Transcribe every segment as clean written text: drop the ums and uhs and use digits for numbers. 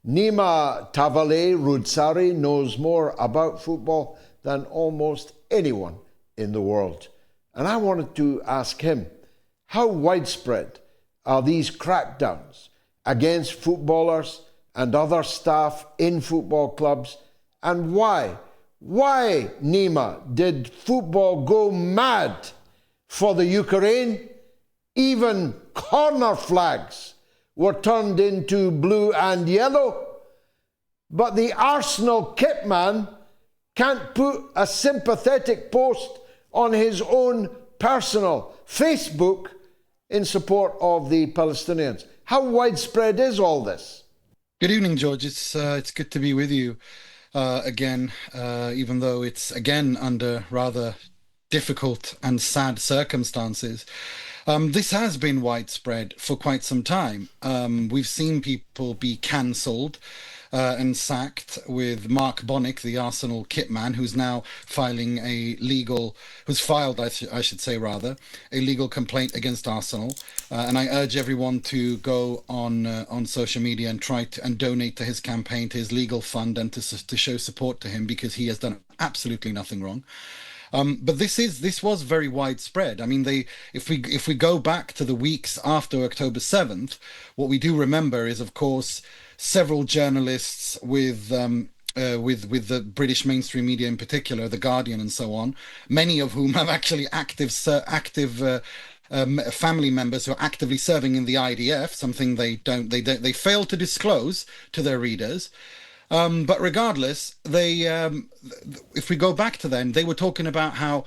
Nima Tavale Rudsari knows more about football than almost anyone in the world. And I wanted to ask him, how widespread are these crackdowns against footballers and other staff in football clubs? And why? Why, Nima, did football go mad for the Ukraine? Even corner flags were turned into blue and yellow. But the Arsenal kit man can't put a sympathetic post on his own personal Facebook in support of the Palestinians. How widespread is all this? Good evening, George. It's good to be with you again, even though it's again under rather difficult and sad circumstances. This has been widespread for quite some time. We've seen people be cancelled and sacked, with Mark Bonnick, the Arsenal kitman, who's now who's filed, I should say rather, a legal complaint against Arsenal. And I urge everyone to go on social media and try to donate to his campaign, to his legal fund, and to show support to him, because he has done absolutely nothing wrong. But this was very widespread. I mean, if we go back to the weeks after October 7th, what we do remember is, of course, several journalists with the British mainstream media in particular, The Guardian and so on, many of whom have actually active family members who are actively serving in the IDF, something they fail to disclose to their readers. But regardless, if we go back to then, they were talking about how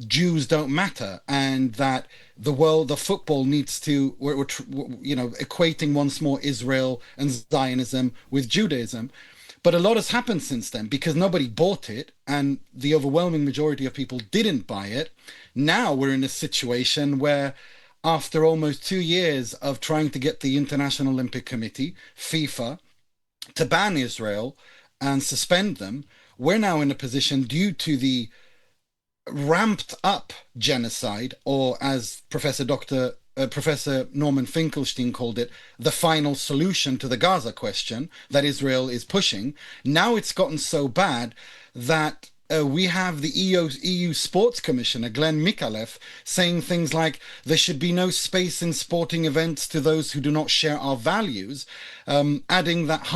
Jews don't matter, and that the world of football needs to, we're equating once more Israel and Zionism with Judaism. But a lot has happened since then, because nobody bought it, and the overwhelming majority of people didn't buy it. Now we're in a situation where, after almost 2 years of trying to get the International Olympic Committee, FIFA, to ban Israel and suspend them, we're now in a position, due to the ramped up genocide, or as Professor Norman Finkelstein called it, the final solution to the Gaza question that Israel is pushing. Now it's gotten so bad that we have the EU Sports Commissioner, Glenn Mikalev, saying things like there should be no space in sporting events to those who do not share our values, adding that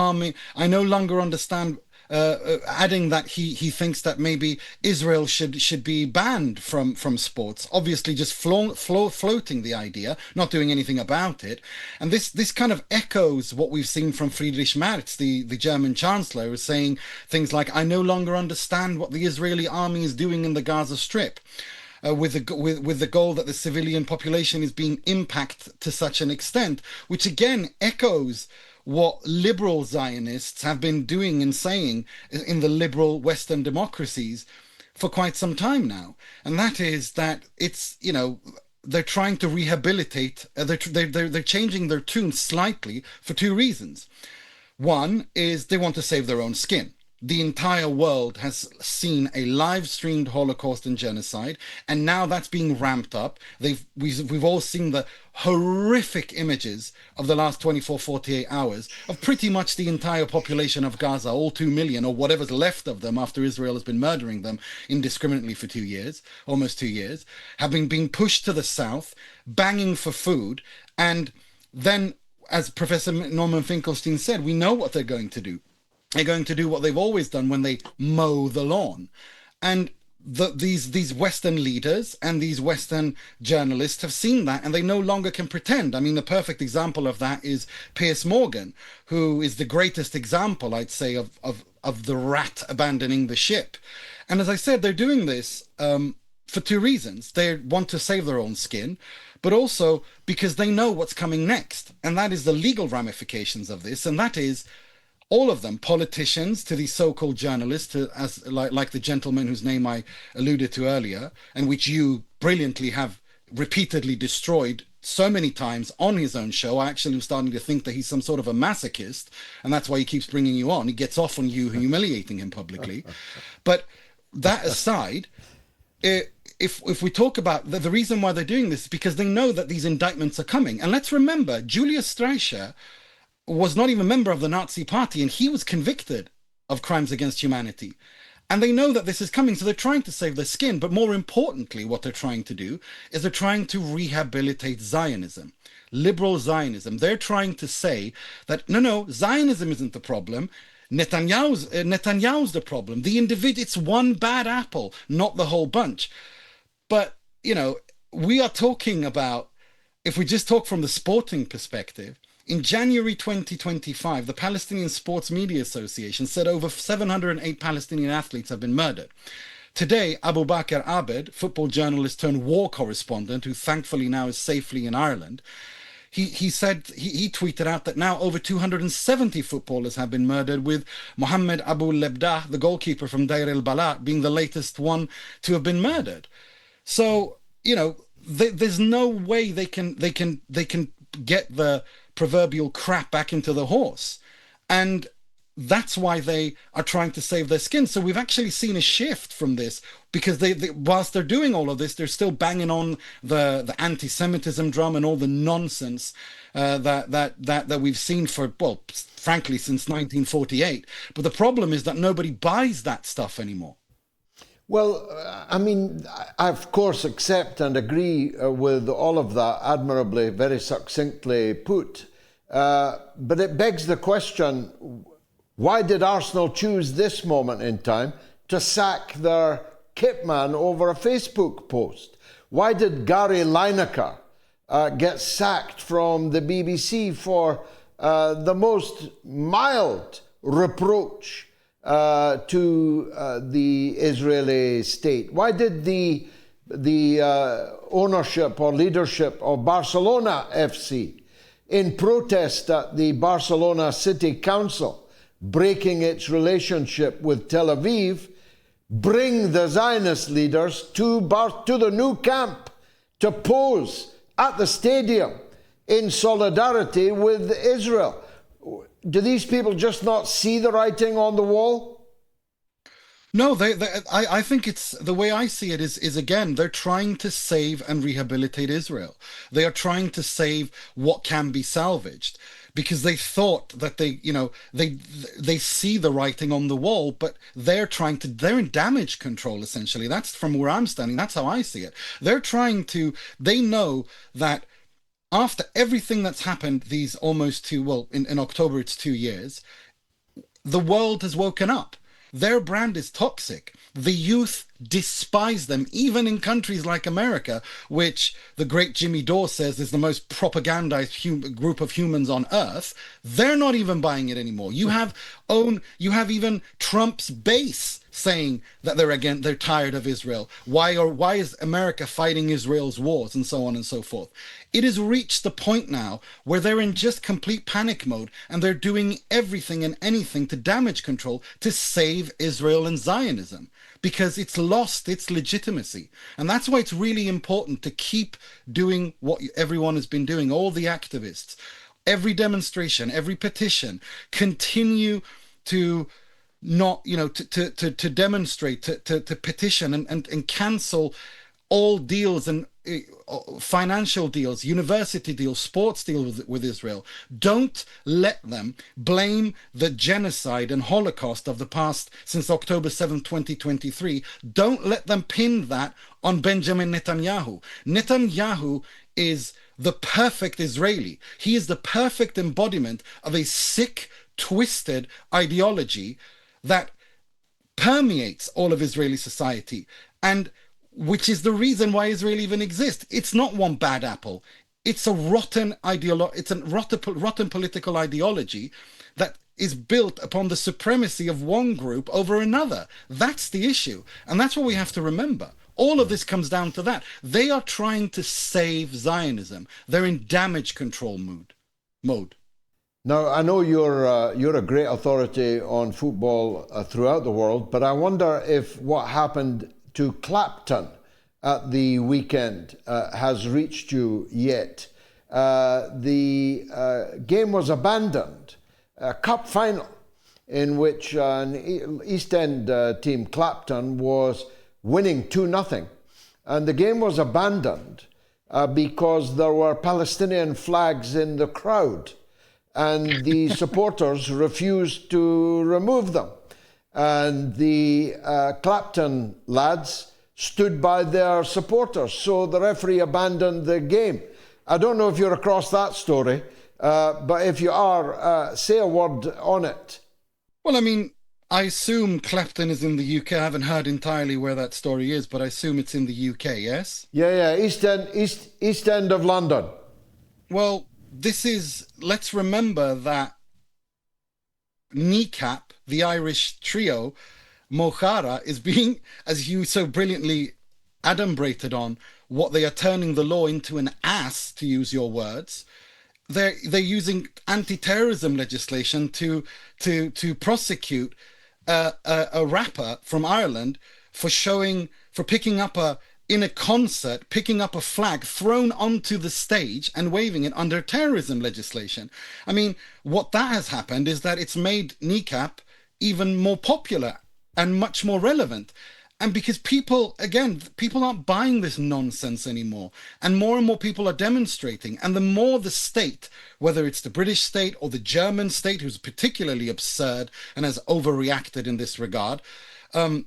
I no longer understand, adding that he thinks that maybe Israel should be banned from sports, obviously just floating the idea, not doing anything about it. And this kind of echoes what we've seen from Friedrich Merz, the German chancellor, who's saying things like, I no longer understand what the Israeli army is doing in the Gaza Strip. With the goal that the civilian population is being impacted to such an extent, which again echoes what liberal Zionists have been doing and saying in the liberal Western democracies for quite some time now. And that is that it's, they're trying to rehabilitate, they're changing their tune slightly for two reasons. One is they want to save their own skin. The entire world has seen a live-streamed Holocaust and genocide, and now that's being ramped up. We've all seen the horrific images of the last 48 hours of pretty much the entire population of Gaza, all 2 million, or whatever's left of them after Israel has been murdering them indiscriminately for 2 years, almost 2 years, having been pushed to the south, banging for food, and then, as Professor Norman Finkelstein said, we know what they're going to do. They're going to do what they've always done when they mow the lawn. And these Western leaders and these Western journalists have seen that, and they no longer can pretend. I mean, the perfect example of that is Piers Morgan, who is the greatest example, I'd say, of the rat abandoning the ship. And as I said, they're doing this for two reasons. They want to save their own skin, but also because they know what's coming next. And that is the legal ramifications of this. And that is, all of them, politicians to these so-called journalists, like the gentleman whose name I alluded to earlier, and which you brilliantly have repeatedly destroyed so many times on his own show. I actually am starting to think that he's some sort of a masochist, and that's why he keeps bringing you on. He gets off on you humiliating him publicly. But that aside, if we talk about the reason why they're doing this is because they know that these indictments are coming. And let's remember, Julius Streicher was not even a member of the Nazi party, and he was convicted of crimes against humanity. And they know that this is coming, so they're trying to save their skin. But more importantly, what they're trying to do is they're trying to rehabilitate Zionism, liberal Zionism. They're trying to say that, no, Zionism isn't the problem. Netanyahu's the problem. The individual, it's one bad apple, not the whole bunch. But, we are talking about, if we just talk from the sporting perspective, in January 2025, the Palestinian Sports Media Association said over 708 Palestinian athletes have been murdered. Today, Abu Bakr Abed, football journalist turned war correspondent, who thankfully now is safely in Ireland, he said, he tweeted out that now over 270 footballers have been murdered, with Mohammed Abu Lebdah, the goalkeeper from Deir el-Balah, being the latest one to have been murdered. So, there's no way they can get the proverbial crap back into the horse. And that's why they are trying to save their skin. So we've actually seen a shift from this, because they whilst they're doing all of this, they're still banging on the anti-Semitism drum and all the nonsense that we've seen for, well, frankly, since 1948. But the problem is that nobody buys that stuff anymore. Well, I of course accept and agree with all of that, admirably, very succinctly put. But it begs the question, why did Arsenal choose this moment in time to sack their kit man over a Facebook post? Why did Gary Lineker get sacked from the BBC for the most mild reproach to the Israeli state? Why did the ownership or leadership of Barcelona FC, in protest at the Barcelona City Council breaking its relationship with Tel Aviv, bring the Zionist leaders to the Nou Camp to pose at the stadium in solidarity with Israel? Do these people just not see the writing on the wall? No, I think it's, the way I see it is again, they're trying to save and rehabilitate Israel. They are trying to save what can be salvaged, because they thought that they see the writing on the wall, but they're in damage control, essentially. That's from where I'm standing. That's how I see it. They know that after everything that's happened, these almost in October it's 2 years, the world has woken up. Their brand is toxic. The youth despise them, even in countries like America, which the great Jimmy Dore says is the most propagandized group of humans on earth. They're not even buying it anymore. You have even Trump's base saying that they're tired of Israel. Why is America fighting Israel's wars, and so on and so forth? It has reached the point now where they're in just complete panic mode, and they're doing everything and anything to damage control to save Israel and Zionism, because it's lost its legitimacy. And that's why it's really important to keep doing what everyone has been doing, all the activists, every demonstration, every petition, continue to not, to demonstrate, to petition and cancel all deals and financial deals, university deals, sports deals with Israel. Don't let them blame the genocide and Holocaust of the past since October 7, 2023. Don't let them pin that on Benjamin Netanyahu. Netanyahu is the perfect Israeli. He is the perfect embodiment of a sick, twisted ideology that permeates all of Israeli society, and which is the reason why Israel even exists. It's not one bad apple. It's a rotten rotten political ideology that is built upon the supremacy of one group over another. That's the issue, and that's what we have to remember. All of this comes down to that. They are trying to save Zionism. They're in damage control mode. Now, I know you're a great authority on football throughout the world, but I wonder if what happened to Clapton at the weekend has reached you yet. The game was abandoned, a cup final in which an East End team, Clapton, was winning 2-0. And the game was abandoned because there were Palestinian flags in the crowd. and the supporters refused to remove them. And the Clapton lads stood by their supporters, so the referee abandoned the game. I don't know if you're across that story, but if you are, say a word on it. Well, I mean, I assume Clapton is in the UK. I haven't heard entirely where that story is, but I assume it's in the UK, yes? Yeah, East End of London. Well, let's remember that Kneecap, the Irish trio, Mohara, is being, as you so brilliantly adumbrated on, what they are turning the law into an ass, to use your words. They're using anti-terrorism legislation to prosecute a rapper from Ireland for picking up in a concert, picking up a flag thrown onto the stage and waving it under terrorism legislation. I mean, what that has happened is that it's made Kneecap even more popular and much more relevant. And because people aren't buying this nonsense anymore. And more people are demonstrating. And the more the state, whether it's the British state or the German state, who's particularly absurd and has overreacted in this regard, the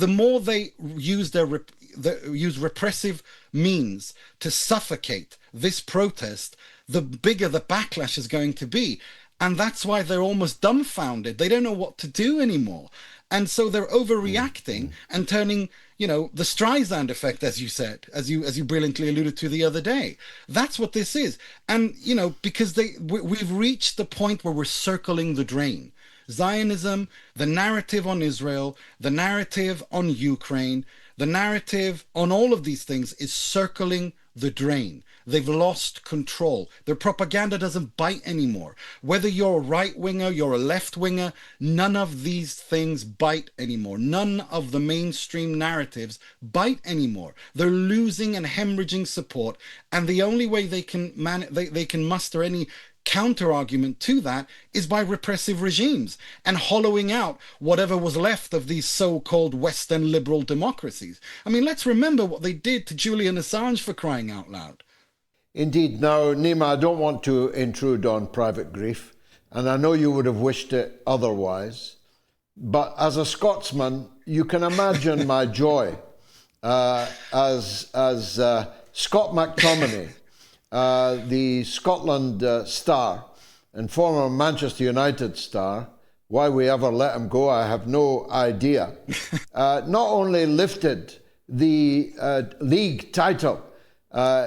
more they use use repressive means to suffocate this protest, the bigger the backlash is going to be. And that's why they're almost dumbfounded. They don't know what to do anymore. And so they're overreacting and turning, the Streisand effect, as you said, as you brilliantly alluded to the other day. That's what this is. And, because we've reached the point where we're circling the drain. Zionism, the narrative on Israel, the narrative on Ukraine, the narrative on all of these things is circling the drain. They've lost control. Their propaganda doesn't bite anymore. Whether you're a right winger, you're a left winger, none of these things bite anymore. None of the mainstream narratives bite anymore. They're losing and hemorrhaging support, and the only way they can muster any counter argument to that is by repressive regimes and hollowing out whatever was left of these so-called Western liberal democracies. I mean, let's remember what they did to Julian Assange, for crying out loud. Indeed. Now, Nima, I don't want to intrude on private grief, and I know you would have wished it otherwise, but as a Scotsman, you can imagine my joy as Scott McTominay, the Scotland star and former Manchester United star. Why we ever let him go, I have no idea. Not only lifted the league title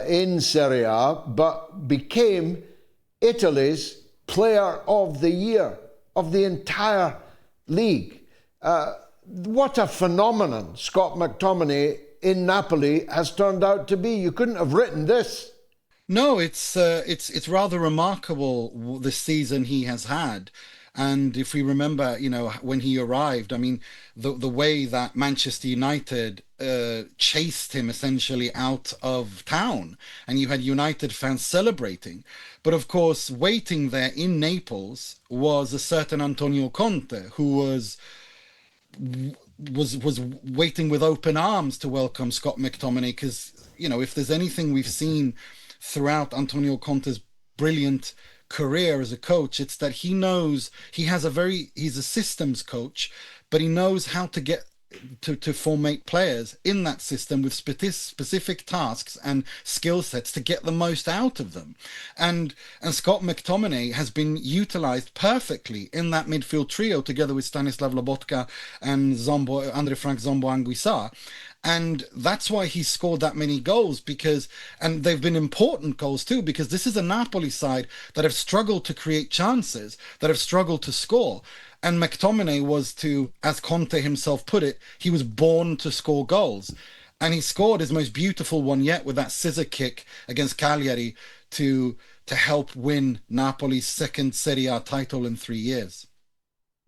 in Serie A, but became Italy's Player of the Year of the entire league. What a phenomenon Scott McTominay in Napoli has turned out to be. You couldn't have written this. No, it's rather remarkable, the season he has had. And if we remember, when he arrived, I mean, the way that Manchester United chased him essentially out of town, and you had United fans celebrating. But of course, waiting there in Naples was a certain Antonio Conte, who was waiting with open arms to welcome Scott McTominay, because, if there's anything we've seen throughout Antonio Conte's brilliant career as a coach, it's that he's a systems coach, but he knows how to get to formate players in that system with specific tasks and skill sets to get the most out of them. And Scott McTominay has been utilized perfectly in that midfield trio together with Stanislav Lobotka and Andre Frank Zombo-Anguissa. And that's why he scored that many goals, and they've been important goals too, because this is a Napoli side that have struggled to create chances, that have struggled to score. And McTominay was as Conte himself put it, he was born to score goals. And he scored his most beautiful one yet with that scissor kick against Cagliari to help win Napoli's second Serie A title in 3 years.